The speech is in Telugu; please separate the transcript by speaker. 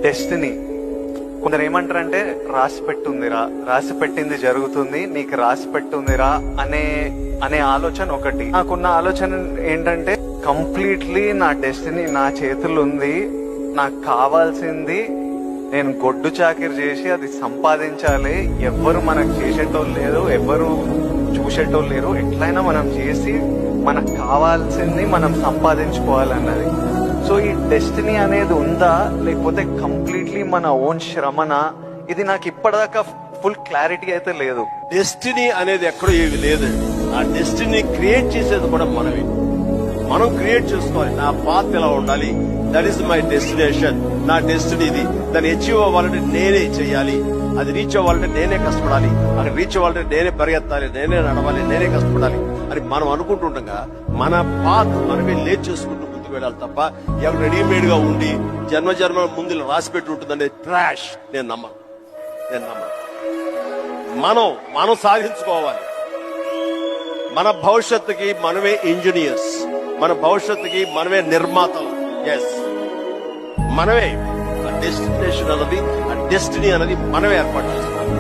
Speaker 1: డెస్టినీ. కొందరు ఏమంటారంటే రాసి పెట్టుందిరా, రాసి పెట్టింది జరుగుతుంది, నీకు రాసి పెట్టుందిరా అనే ఆలోచన ఒకటి. నాకున్న ఆలోచన ఏంటంటే కంప్లీట్లీ నా డెస్టినీ నా చేతుల్లో ఉంది. నాకు కావాల్సింది నేను గొడ్డు చాకిరి చేసి అది సంపాదించాలి. ఎవ్వరు మనకు చేసేటోళ్ళు లేరు, ఎవ్వరు చూసేటోళ్ళు లేరు. ఎట్లయినా మనం చేసి మనకు కావాల్సింది మనం సంపాదించుకోవాలన్నది. సో ఈ డెస్టినీ అనేది ఉందా లేకపోతే కంప్లీట్లీ మన ఓన్ శ్రమన, ఇది నాకు ఇప్పటిదాకా ఫుల్ క్లారిటీ అయితే లేదు.
Speaker 2: డెస్టినీ అనేది ఎక్కడో ఏమి లేదండి. ఆ డెస్టినీ క్రియేట్ చేసేది కూడా మనమే. మనం క్రియేట్ చేసుకోవాలి. నా పాత్ ఎలా ఉండాలి, దట్ ఈస్ మై డెస్టినేషన్, నా డెస్టినీ ఇది. దాన్ని అచీవ్ అవ్వాలంటే నేనే చేయాలి, అది రీచ్ అవ్వాలంటే నేనే కష్టపడాలి, అక్కడ రీచ్ అవ్వాలంటే నేనే పరిగెత్తాలి, నేనే నడవాలి, నేనే కష్టపడాలి అని మనం అనుకుంటుండగా మన పాత్ మనమే లేట్ చేసుకుంటూ ముందుకు వెళ్ళాలి తప్ప ఎవరు రెడీమేడ్ గా ఉండి జన్మ ముందు రాసి పెట్టి ఉంటుందనే ట్రాష్ నేను నమ్మను. మనం సాధించుకోవాలి. మన భవిష్యత్తుకి మనమే ఇంజనీర్స్, మన భవిష్యత్తుకి మనమే నిర్మాతలు. ఎస్, మనమే డెస్టినేషన్ అన్నది, డెస్టినీ అనేది మనమే ఏర్పాటు చేసుకోవాలి.